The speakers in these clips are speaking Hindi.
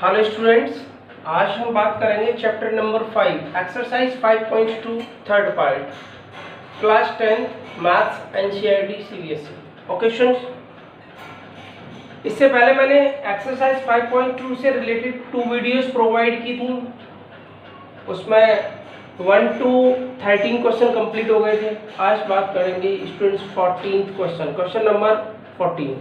हेलो स्टूडेंट्स, आज हम बात करेंगे chapter number 5 exercise 5.2 third part class 10 maths NCERT CBSE. Okay students, इससे पहले मैंने एक्सरसाइज 5.2 से रिलेटेड 2 वीडियोस प्रोवाइड की थी। उसमें 1 to 13 क्वेश्चन कंप्लीट हो गए थे। आज बात करेंगे students 14th question, question number 14।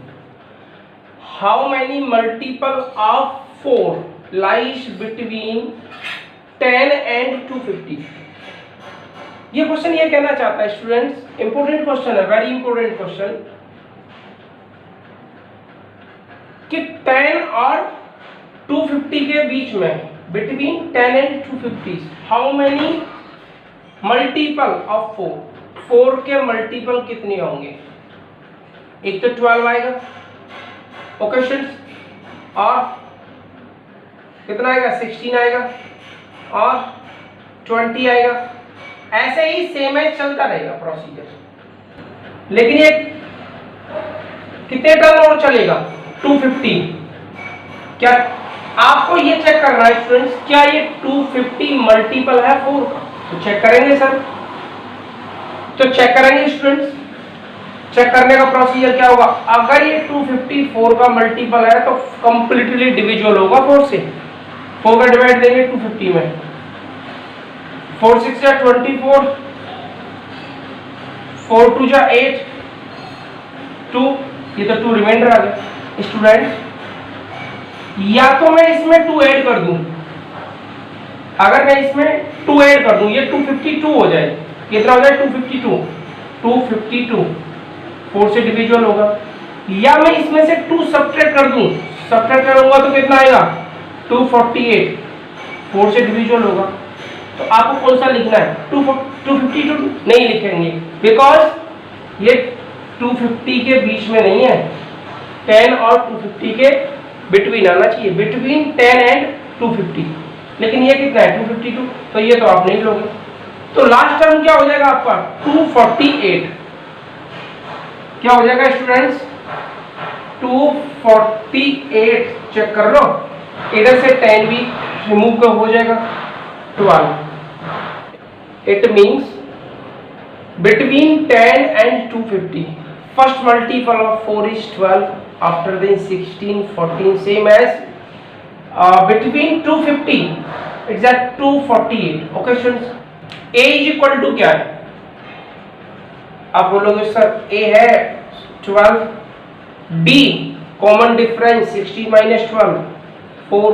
How many multiple of 4 lies between 10 and 250। ये क्वेश्चन ये कहना चाहता है स्टूडेंट्स, इंपोर्टेंट क्वेश्चन है, वेरी इंपोर्टेंट क्वेश्चन, कि 10 और 250 के बीच में, between 10 and 250 how many multiple of 4 के मल्टीपल कितने होंगे। एक तो 12 आएगा, ओके स्टूडेंट्स, और कितना आएगा 16 आएगा और 20 आएगा। ऐसे ही सेम है, चलता रहेगा प्रोसीजर। लेकिन ये कितने टर्म और चलेगा 250। क्या आपको ये चेक करना है स्टूडेंट्स, क्या ये 250 मल्टीपल है 4 का? तो चेक करेंगे सर, तो चेक करेंगे स्टूडेंट्स। चेक करने का प्रोसीजर क्या होगा, अगर ये 250 4 का मल्टीपल है तो कंप्लीटली डिविजिबल होगा 4 से। 4 का डिवाइड देंगे 250 में, 4 6 जा 24, 4 2 जा 8, 2, ये तो 2 रिमाइंडर आ गया स्टूडेंट। या तो मैं इसमें 2 ऐड कर दूं, अगर मैं इसमें 2 ऐड कर दूं ये 252 हो जाए। कितना हो जाए 252 4 से डिविजिबल होगा। या मैं इसमें से 2 सब्ट्रैक्ट कर दूं, सब्ट्रैक्ट करूंगा तो कितना आएगा 248 4 से डिविजिबल होगा। तो आपको कौन सा लिखना है, 252 नहीं लिखेंगे, बिकॉज ये 250 के बीच में नहीं है, 10 और 250 के बिटवीन आना चाहिए, बिटवीन 10 एंड 250। लेकिन ये कितना है 252, तो ये तो आप नहीं लोगे। तो लास्ट टर्म क्या हो जाएगा आपका 248। क्या हो जाएगा स्टूडेंट्स 248, चेक कर लो, इधर से 10 भी रिमूव कर हो जाएगा 12। It means between 10 and 250 first multiple of 4 is 12, after then 16 14, same as between 250 it's eight 248। Okay students, a is equal to क्या है, आप बोलोगे सर a है 12, b कॉमन डिफरेंस 16 माइनस 12 4।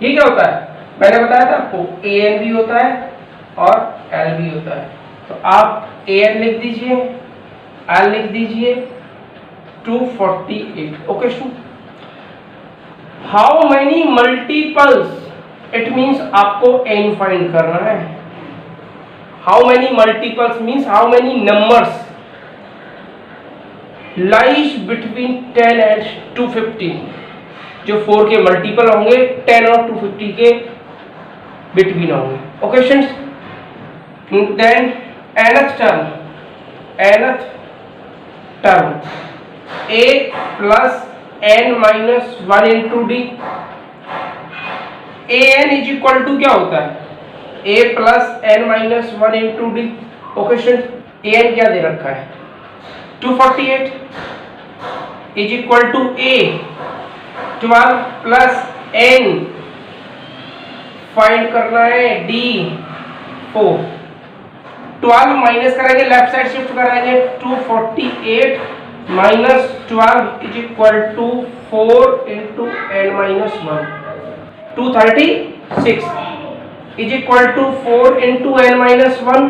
ये क्या होता है, मैंने बताया था आपको an भी होता है और l भी होता है। तो आप an लिख दीजिए, l लिख दीजिए, 248। Okay student, how many multiples, it means आपको n फाइंड करना है। How many multiples means how many numbers lies between 10 and 250, जो 4 के मल्टीपल होंगे 10 और 250 के बिटवीन होंगे। Okay students, then nth term a plus n minus 1 into d. an is equal to क्या होता है a plus n minus 1 into d. Okay students, an क्या दे रखा है 248 is equal to a 12 plus n, find करना है d 4। 12 माइनस करेंगे, लेफ्ट साइड शिफ्ट कराएंगे, 248 minus 12 is equal to 4 into n minus 1, 236 is equal to 4 into n minus 1,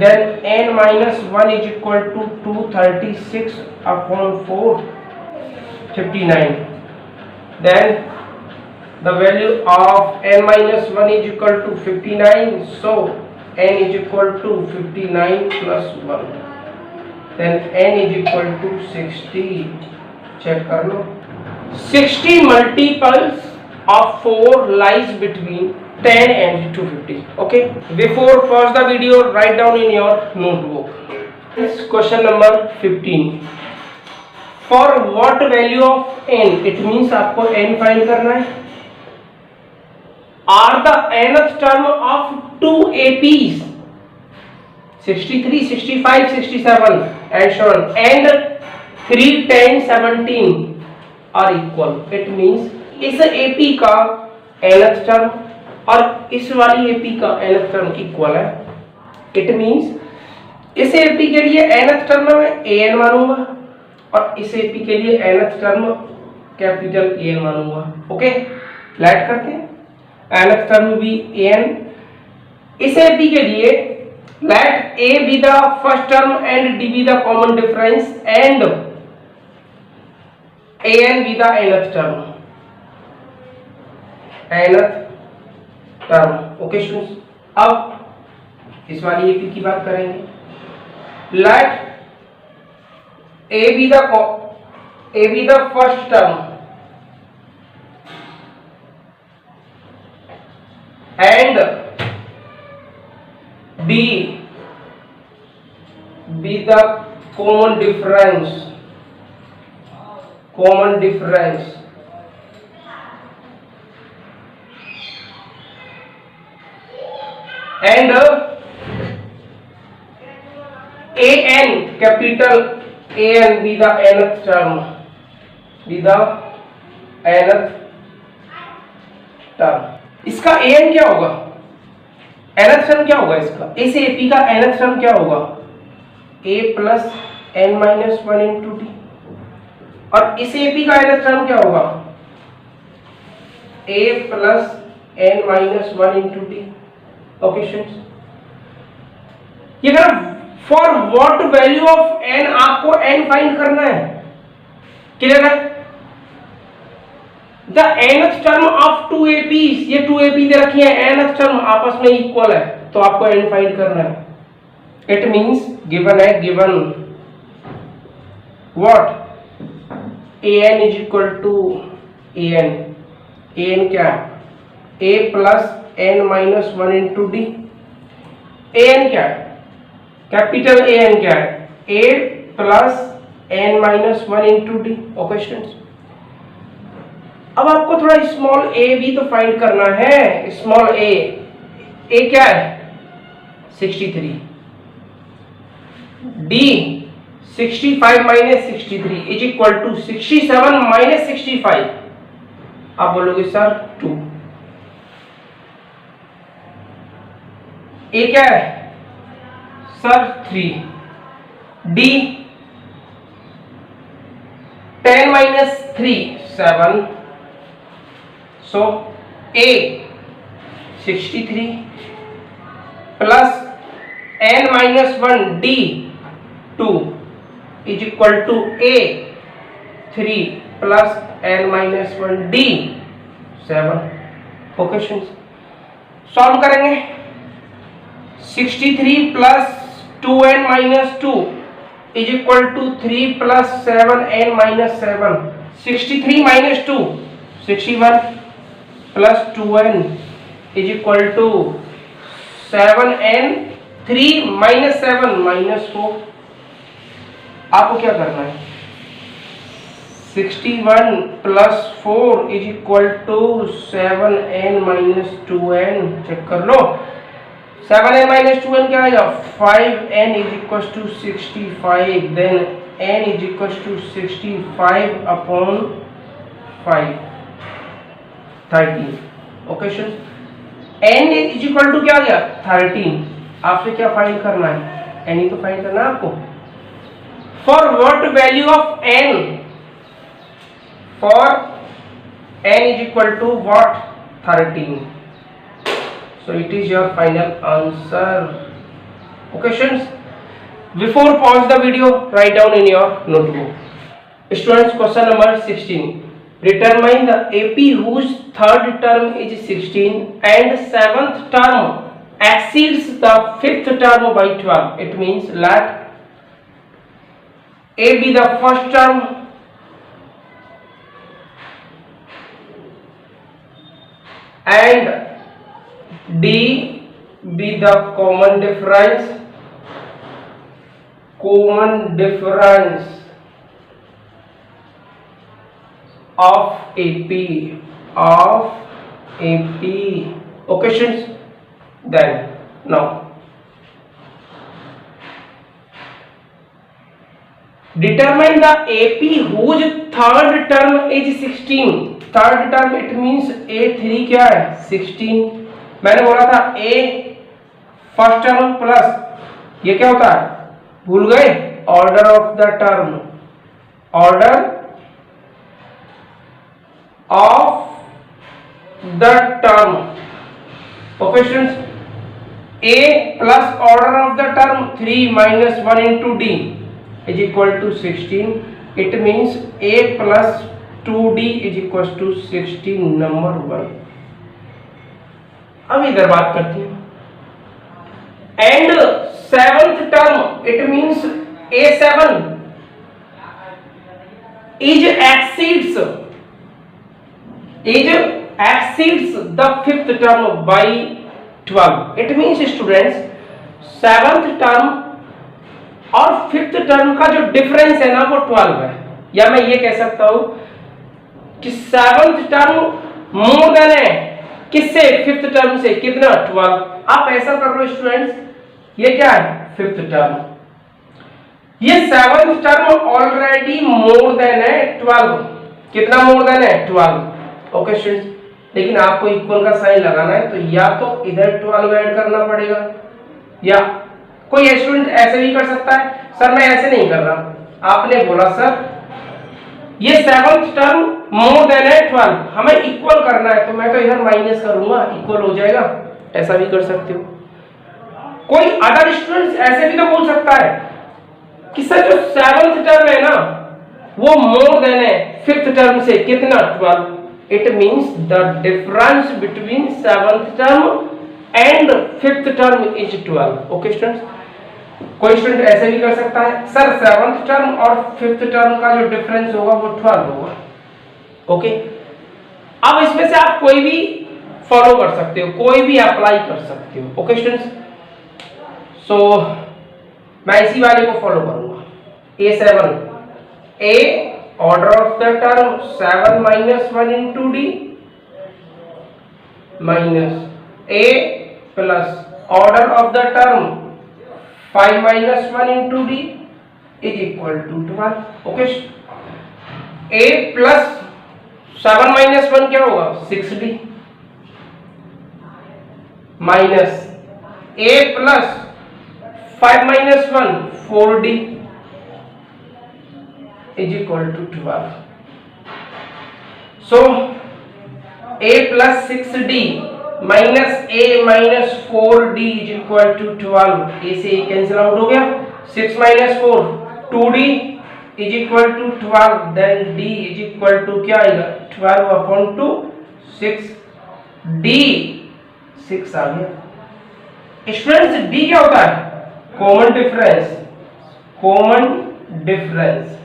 then n minus 1 is equal to 236 upon 4, 59. Then the value of n minus 1 is equal to 59, so n is equal to 59 plus 1, then n is equal to 60. check कर लो, 60 multiples of 4 lies between 10 and 250. Okay, before pause the video, write down in your notebook. This question number 15. For what value of n, it means आपको n फाइंड करना है, are the nth term of two APs 63, 65, 67 and so on, and 3, 10, 17 are equal. It means इस AP का nth term और इस वाली AP का nth term इक्वल है. It means इस AP के लिए nth term में an मानूंगा और इस AP के लिए nth term कैपिटल an मानूंगा. ओके, फ्लैट करते हैं. nth term भी an. इस AP के लिए let a be the first term and d be the common difference and an be the nth term. nth term. Okay students, अब इस वाली AP की बात करेंगे. let a be the first term and d be the common difference and an capital an be the nth term, इसका an क्या होगा? nth term क्या होगा इसका? इस AP का nth term क्या होगा? a plus n minus 1 into d. और इस AP का nth term क्या होगा? a plus n minus 1 into d. Okay students, ये अगर for what value of n आपको n फाइंड करना है. क्लियर है? The nth term of two APs, ये टू AP दे रखी है, nth टर्म आपस में इक्वल है तो आपको n फाइंड करना है. इट मींस गिवन है, given what an is equal to an क्या है? a plus n minus 1 into d. an क्या है? कैपिटल an क्या है? a plus n minus 1 into d. Okay students, अब आपको थोड़ा स्मॉल a भी तो फाइंड करना है. स्मॉल a क्या है? 63. d 65 minus 63 is equal to 67 minus 65. आप बोलोगे सर 2. a क्या है सर? 3. d 10 minus 3 7. So a 63 plus n minus 1 d 2 is equal to a 3 plus n minus 1 d 7. Okay students, solve करेंगे. 63 plus 2n minus 2 is equal to 3 plus 7n minus 7. 63 minus 2 61 plus 2n is equal to 7n. 3 minus 7 minus 4. आपको क्या करना है? 61 plus 4 is equal to 7n minus 2n. Check कर लो. 7n माइनस 2n क्या आएगा? 5n is equal to 65. Then n is equal to 65 upon 5 13. Okay students, n is equal to क्या आ गया? 13. आपसे क्या फाइंड करना है? n ही तो फाइंड करना है आपको. For what value of n? For n is equal to what? 13. So it is your final answer. Okay students, before pause the video, write down in your notebook. Students, question number 16. Determine the AP whose third term is 16 and seventh term exceeds the fifth term by 12. It means let A be the first term and D be the common difference of AP AP. Okay students, then now determine the AP whose third term is 16. Third term it means A3 क्या है 16. मैंने बोला था A फर्स्ट टर्म प्लस ये क्या होता है भूल गए order of the term, order of the term. Okay students, A plus order of the term 3 minus 1 into D is equal to 16. It means A plus 2D is equal to 16 number 1. अब इधर बात करते हैं. And seventh term it means A7 is exceeds the fifth term by 12. It means students seventh term और फिफ्थ टर्म का जो डिफरेंस है ना वो 12 है. या मैं ये कह सकता हूं कि सेवंथ टर्म मोर देन है किससे फिफ्थ टर्म से कितना 12. आप ऐसा कर लो स्टूडेंट्स, ये क्या है फिफ्थ टर्म, ये seventh term already more than है 12. कितना मोर देन है 12. ओके स्टूडेंट्स, लेकिन आपको इक्वल का साइन लगाना है तो या तो इधर 12 ऐड करना पड़ेगा या कोई स्टूडेंट ऐसे भी कर सकता है. सर मैं ऐसे नहीं कर रहा, आपने बोला सर ये सेवंथ टर्म मोर देन है 12, हमें इक्वल करना है तो मैं तो इधर माइनस करूंगा इक्वल हो जाएगा. ऐसा भी कर सकते हो. कोई अदर स्टूडेंट ऐसे भी तो बोल सकता है कि सर जो सेवंथ टर्म है ना वो मोर देन है फिफ्थ टर्म से कितना 12. It means the difference between seventh term and fifth term is 12. Okay students, कोई स्टूडेंट ऐसे भी कर सकता है सर सेवंथ टर्म और फिफ्थ टर्म का जो डिफरेंस होगा वो 12 होगा. ओके, अब इसमें से आप कोई भी फॉलो कर सकते हो, कोई भी अप्लाई कर सकते हो. ओके स्टूडेंट्स, सो मैं इसी वाले को फॉलो करूंगा. A7 A order of the term 7 minus 1 into D minus A plus order of the term 5 minus 1 into D is equal to 12. Okay, A plus 7 minus 1 क्या होगा 6D minus A plus 5 minus 1 4D is equal to 12. So A plus 6D minus A minus 4D is equal to 12. A से A कैंसिल आउट हो गया. 6 minus 4 2D is equal to 12. Then D is equal to क्या आएगा 12 अपॉन 2 6. D 6 आ गया. स्टूडेंट्स D क्या होता है common difference, common difference.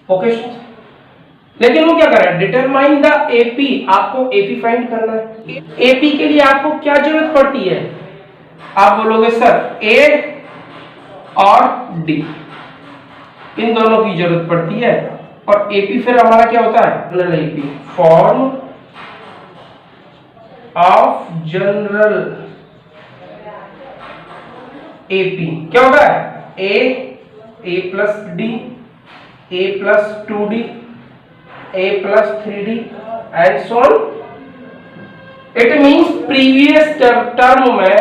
Okay, लेकिन वो क्या कर रहा है डिटरमाइन द AP. आपको AP फाइंड करना है. AP के लिए आपको क्या जरूरत पड़ती है, आप बोलोगे सर A और D इन दोनों की जरूरत पड़ती है. और AP फिर हमारा क्या होता है general AP, form of general AP क्या होता है A plus D A plus 2D A plus 3D and so on. It means previous term में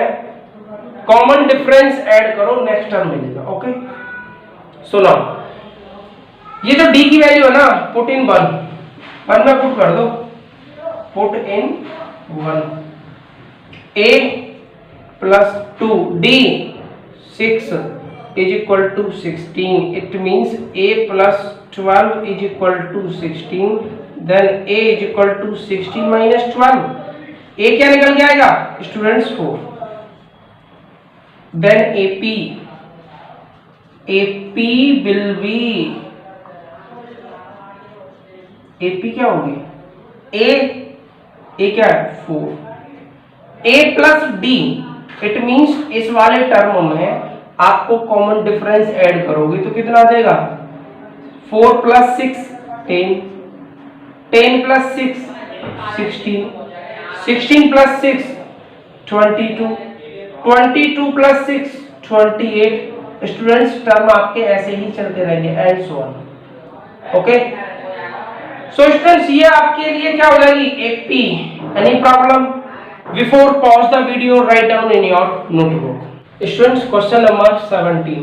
कॉमन डिफरेंस ऐड करो नेक्स्ट टर्म मिलेगा. ओके, सो नाउ ये जो D की वैल्यू है ना पुट इन 1 में पुट कर दो. Put in 1 A plus 2D 6 is equal to 16. It means A plus 12 is equal to 16. Then A is equal to 16 minus 12. A क्या निकल के आएगा students 4. Then AP will be AP क्या होगी A क्या है 4. A plus D it means इस वाले टर्म में आपको कॉमन डिफरेंस ऐड करोगे तो कितना आ जाएगा 4 plus 6 10 10 plus 6 16, 16 plus 6 22, 22 plus 6 28। Students term आपके ऐसे ही चलते रहेंगे and so on. Okay, so students ये आपके लिए क्या हो जाएगी AP. Any problem? Before pause the video write down in your notebook. Students question number 17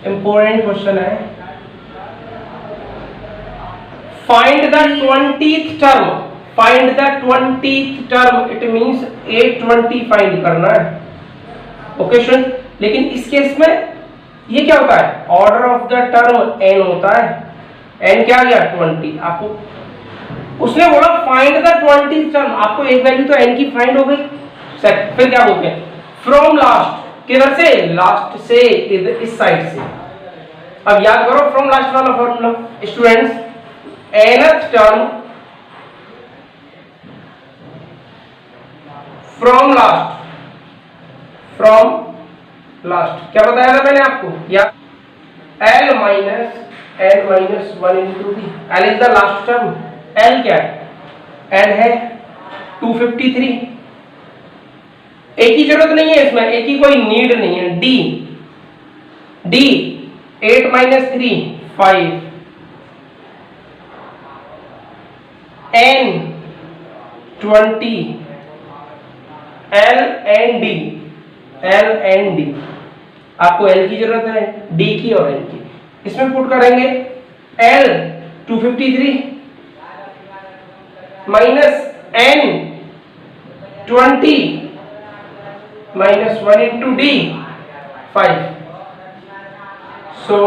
important question है। Find the 20th term, find the 20th term, it means 820 फाइंड करना है। ओके स्टूडेंट, लेकिन इस केस में ये क्या होता है, order of the term n होता है। n क्या आ गया 20। आपको उसने बोला फाइंड द 20th टर्म, आपको एक वैल्यू तो n की फाइंड हो गई। सेट फिर क्या बोलते हैं, फ्रॉम लास्ट, किधर से, लास्ट से, इस साइड से। अब याद करो फ्रॉम लास्ट वाला formula students, nth term from last, from last क्या बताया था मैंने आपको, या L minus N minus 1 into D. L is the last term, L क्या है, L है 253। एक की जरूरत नहीं है इसमें, एक की कोई नीड नहीं है। D, D 8 minus 3 5, N 20, L and D, L and D। आपको L की जरूरत है, D की और N की। इसमें पुट करेंगे L 253 minus N 20 minus 1 into D 5। सो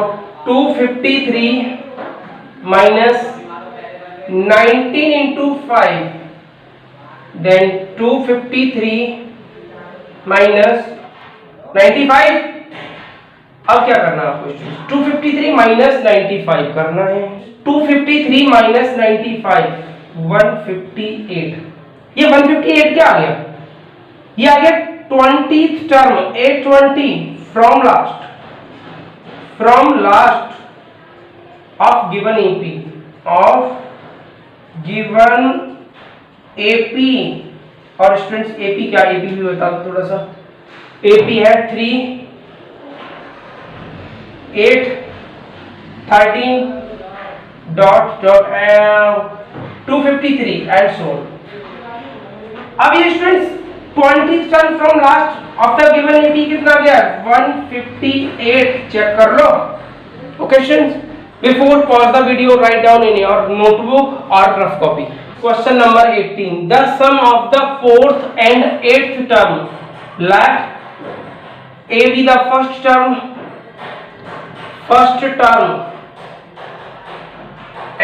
253 माइनस 19 इंटू 5, देन 253 माइनस 95। अब क्या करना है आपको, 253 माइनस 95 करना है। 253 माइनस 95 158। ये 158 क्या आ गया, ये आ गया 20th term 820 from last, from last of given AP, of given AP. और स्टूडेंट्स एपी क्या, एपी भी बता दो थोड़ा सा। एपी है 3 8 13 dot dot 253 and so on. अब ये students 20th term from last of the given AP कितना गया 158। चेक कर लो। Okay students, before pause the video write down in your notebook और rough copy. Question number 18. The sum of the 4th and 8th term, let A be the first term,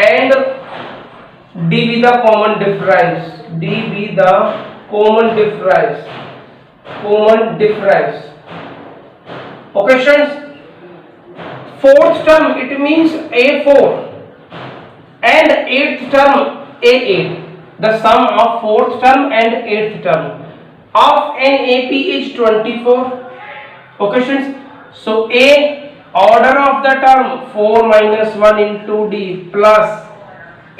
and D be the common difference. D be the common difference. Okay, students. 4th term it means A4, and 8th term A8. The sum of 4th term and 8th term of an AP is 24. Okay students, so A order of the term 4 minus 1 into D plus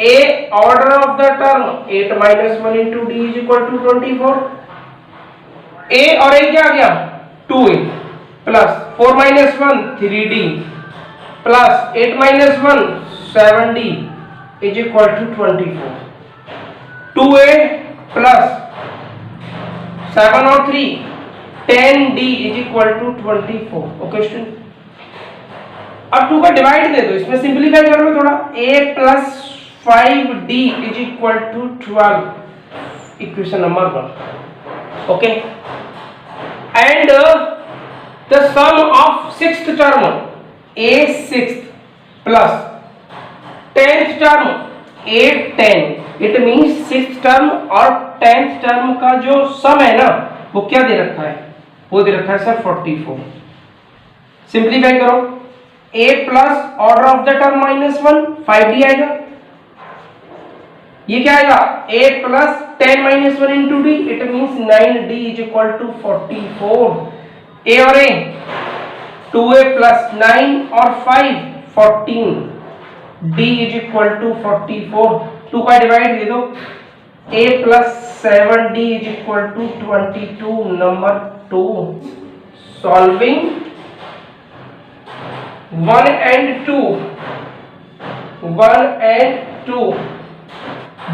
A order of the term 8 minus 1 into D is equal to 24. A और A क्या आ गया 2A plus 4 minus 1 3D plus 8 minus 1 7D is equal to 24. 2A plus 7 और 3 10D is equal to 24. Okay student, अब 2 का डिवाइड दे दो, इसमें सिंपलीफाई कर लो थोड़ा। A plus 5D is equal to 12, equation number 1। Okay, and the sum of 6th term A 6th plus 10th term A 10, it means 6th term और 10th टर्म का जो सम है ना वो क्या दे रखा है, वो दे रखा है सर 44। सिंपलीफाई करो, A plus order of the term minus 1 5D आएगा। ये क्या आएगा A plus 10 minus 1 into D, it means 9D is equal to 44। A और A 2A प्लस 9 और 5 14, D इज इक्वल टू 44। 2 का डिवाइड दे दो, a plus 7d is equal to 22. Number 2, solving 1 and 2.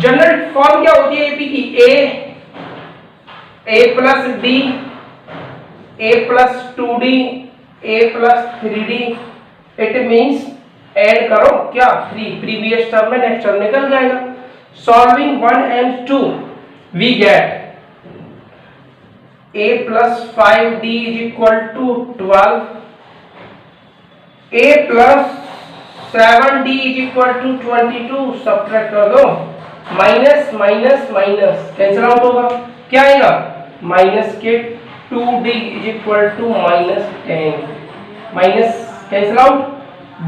General form क्या होती है एपी की? A plus D, A plus 2d, A plus 3d. It means add करो क्या 3, प्रीवियस टर्म में नेक्स्ट टर्म निकल जाएगा. Solving 1 and 2 we get a plus 5d is equal to 12, a plus 7d is equal to 22. Subtract कर दो, minus minus minus cancel out होगा, क्या आएगा माइनस के 2d is equal to minus 10, minus cancel out,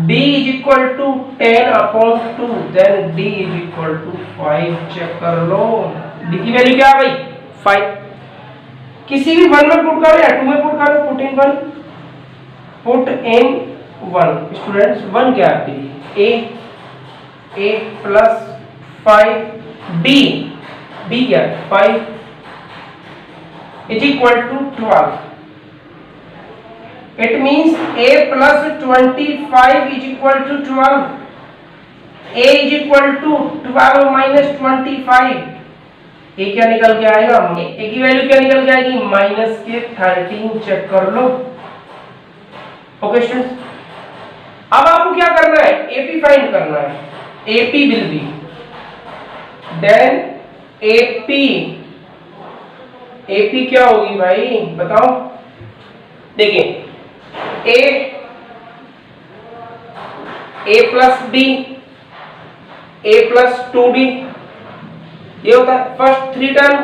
d is equal to 10 upon 2, then d is equal to 5. Check कर लो d की वैल्यू क्या आ गई 5. किसी भी 1 में पुट करो या 2 में पुट करो, put in 1, put in 1. Students 1 क्या आती है a प्लस 5 d क्या 5 is equal to 12. It means a plus 25 is equal to 12. a is equal to 12 minus 25. a क्या निकल के आएगा, a की वैल्यू क्या निकल के आएगी माइनस के 13. चेक कर लो. ओके स्टूडेंट्स, अब आपको क्या करना है एपी फाइंड करना है. AP will be then AP क्या होगी भाई बताओ. देखिए a plus b, a plus 2d ये होता है. फर्स्ट 3 टर्म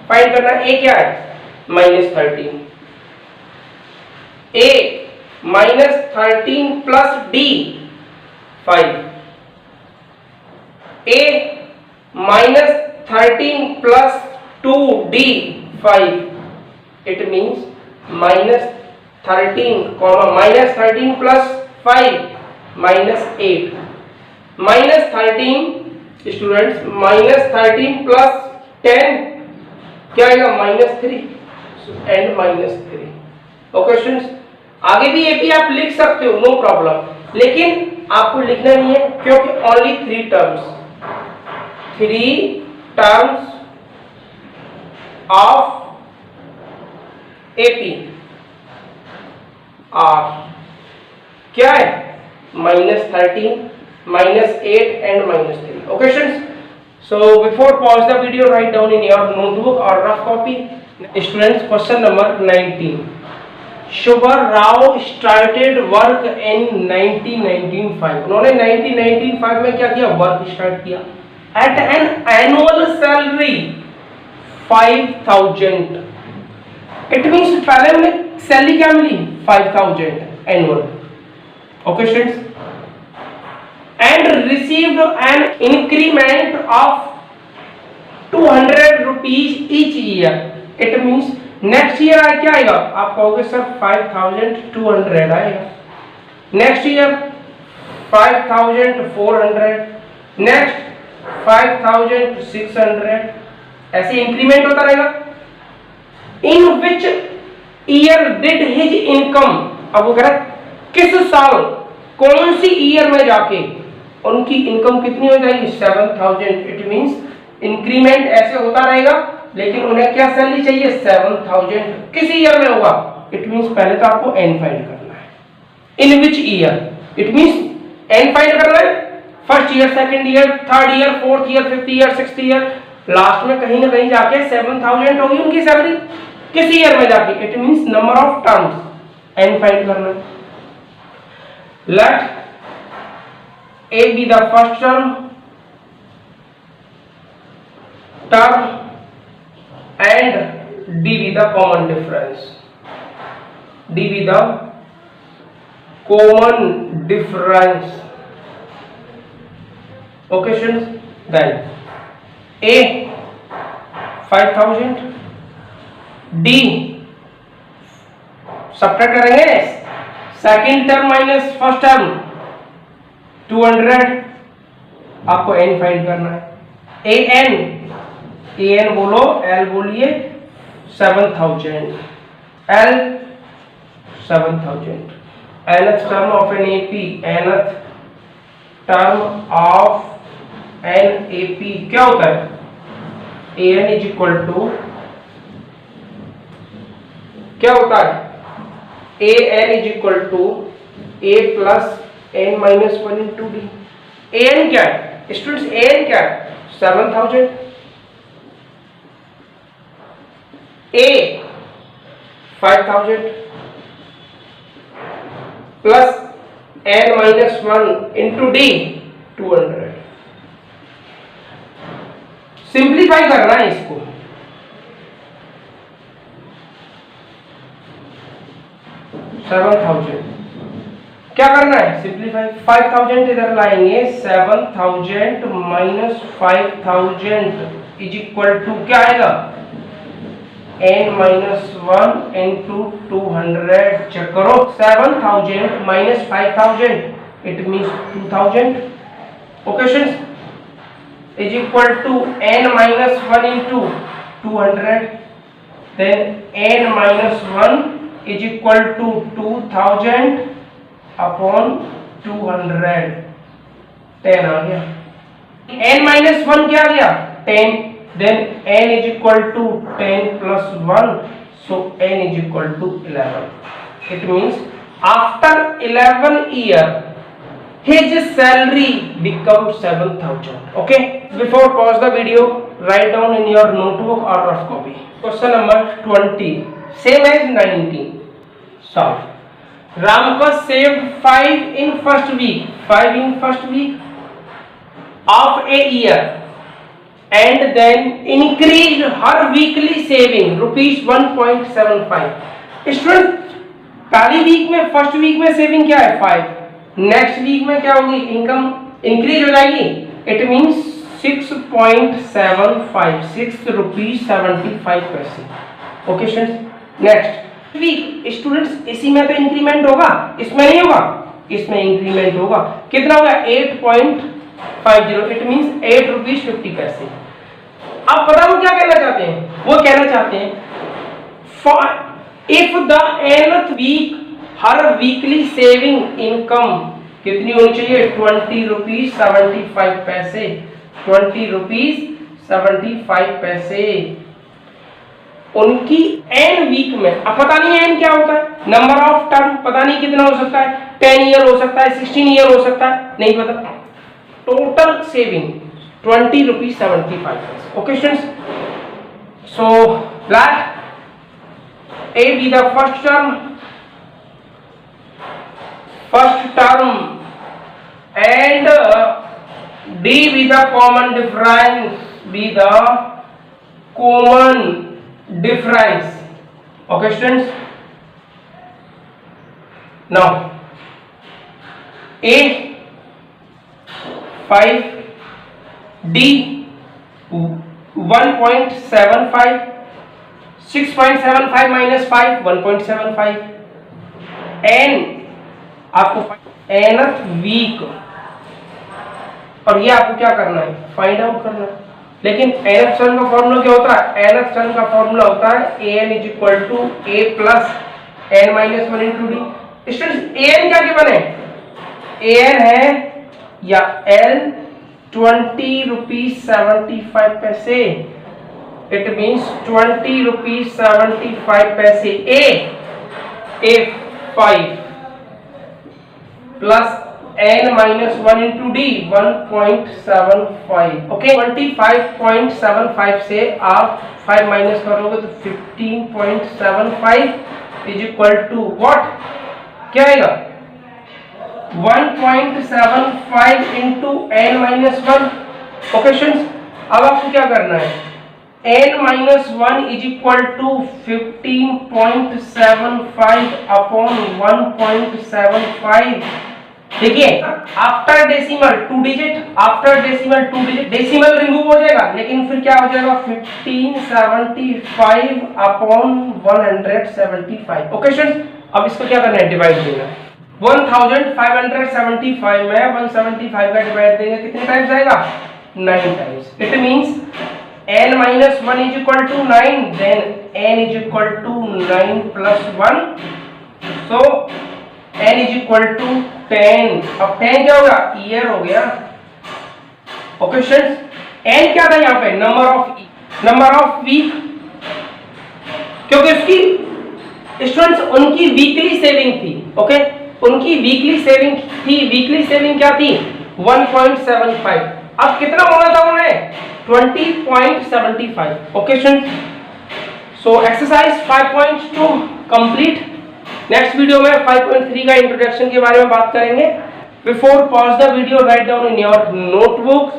फाइंड करना है. a क्या है -13, a -13 plus d 5, a -13 plus 2d 5. It means -13 -13 plus 5 -8, -13 students -13 plus 10 क्या आएगा -3 एंड -3. ओके स्टूडेंट्स, आगे भी एपी आप लिख सकते हो नो प्रॉब्लम, लेकिन आपको लिखना नहीं है क्योंकि only 3 terms of AP are क्या है -13 -8 and -3. Okay students, so before pause the video write down in your notebook और rough copy. Students question number 19. Shubha Rao started work in 1995. उन्होंने 1995 में क्या किया वर्क स्टार्ट किया at an annual salary 5000. It means पहले उन्हें सैलरी क्या मिली 5000 annual. Okay students, and received an increment of 200 rupees each year. It means next year क्या आएगा, आप कहोगे सर 5200 आएगा, नेक्स्ट ईयर 5400, नेक्स्ट 5600, ऐसे इंक्रीमेंट होता रहेगा. In which year did his income. अब वो कह रहा है किस साल कौन सी ईयर में जाके उनकी इनकम कितनी हो जाएगी 7000. इट मींस इंक्रीमेंट ऐसे होता रहेगा, लेकिन उन्हें क्या सैलरी चाहिए 7000. किस ईयर में होगा, इट मींस पहले तो आपको एन फाइंड करना है. In which year, it means N find करना है. First year, second year, third year, fourth year, fifth year, sixth year, लास्ट में कहीं ना कहीं जाके 7000 होगी उनकी सैलरी. किस ईयर में जाके, it means number of terms n find करना है. Let A be the first term and D be the common difference. D be the common difference. Okay students, then A 5000, D subtract करेंगे second term minus first term 200. आपको n फाइंड करना है. an ए एन बोलो, एल बोलिए 7000, L 7000। nth term of an AP, nth term of an AP क्या होता है? an इज इक्वल टू क्या होता है? an is equal to a plus n minus 1 into d. an क्या है स्टूडेंट्स? an क्या है? 7000। a 5000 plus n minus 1 into D 200। Simplify करना है इसको। क्या करना है? सिंप्लीफाई। 5000 इधर लाएंगे, 7000 माइनस 5000 इज इक्वल टू क्या आएगा? n minus 1 into 200। चेक करो, 7000 minus 5000 it means 2000। Okay students, is equal to n minus 1 into 200, then n minus 1 is equal to 2000 upon 200। 10 आ गया। n माइनस 1 क्या आ गया? 10। then n is equal to 10 plus 1, so n is equal to 11. It means after 11 year his salary becomes 7000. Okay, before pause the video, write down in your notebook or rough copy. Question number 20, same as 19. Solve. Ramka saved 5 in first week of a year and then increased her weekly saving rupees 1.75. Student, पहली वीक में फर्स्ट वीक में सेविंग क्या है? 5। नेक्स्ट वीक में क्या होगी? इनकम इंक्रीज हो जाएगी। इट मींस 6.75, 6 रुपीज 75 पैसे। Okay students, next week students इसी में तो इंक्रीमेंट होगा, इसमें नहीं होगा, इसमें इंक्रीमेंट होगा। कितना होगा? 8.50। इट मींस 8 रुपीज 50 पैसे। अब पता वो क्या कहना चाहते हैं? वो कहना चाहते हैं इफ द nth वीक हर वीकली सेविंग इनकम कितनी होनी चाहिए? 20 रुपीज 75 पैसे। 20 रुपीज 75 पैसे उनकी n वीक में। अब पता नहीं n क्या होता है, नंबर ऑफ टर्म पता नहीं कितना हो सकता है, 10 ईयर हो सकता है, 16 ईयर हो सकता है, नहीं पता। टोटल सेविंग 20 रुपीज 75 पैसे। Okay students, so let a be the first term and d be the common difference. Okay students, now a 5, d 1.75, 6.75 minus 5 1.75, n आपको nth वीक, और ये आपको क्या करना है? फाइंड आउट करना है। लेकिन nth टर्म का फॉर्मूला क्या होता है? nth टर्म का फॉर्मूला होता है an is equal to a plus n minus 1 into d. Students, an क्या गिवन है? an है या l 20 रुपीज 75 पैसे। इट मीन्स 20 रुपीज 75 पैसे। a 5 plus n minus 1 into D 1.75। Okay, 25.75 से आप 5 माइनस करोगे तो 15.75 इज इक्वल टू व्हाट? क्या आएगा? 1.75 into n minus 1। Okay students, अब आपको क्या करना है? n minus 1 is equal to 15.75 upon 1.75। देखिए, after decimal 2 digit, decimal remove हो जाएगा, लेकिन फिर क्या हो जाएगा? 1575 अपॉन 175। ओके स्टूडेंट्स, अब इसको क्या करना है? डिवाइड देना है। 1575 में 175 का डिवाइड देंगे, कितने टाइम्स आएगा? 9 times. It means n minus 1 is equal to 9, then n is equal to 9 plus 1, so n is equal to 10. अब 10 क्या होगा, ईयर हो गया. ओके स्टूडेंट्स, n क्या था यहाँ पे, नंबर ऑफ वीक, क्योंकि उसकी स्टूडेंट्स उनकी वीकली सेविंग थी. ओके, उनकी वीकली सेविंग थी. वीकली सेविंग क्या थी, 1.75. अब कितना बोला था उन्हें, 20.75. Okay students, so exercise 5.2 complete. Next video में 5.3 का इंट्रोडक्शन के बारे में बात करेंगे. Before pause the video, write down in your notebook.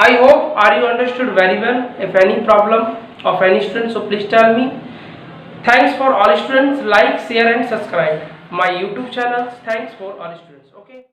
I hope are you understood very well. If any problem of any student, so please tell me. Thanks for all students. Like, share and subscribe my YouTube channel. Thanks for all students. Okay.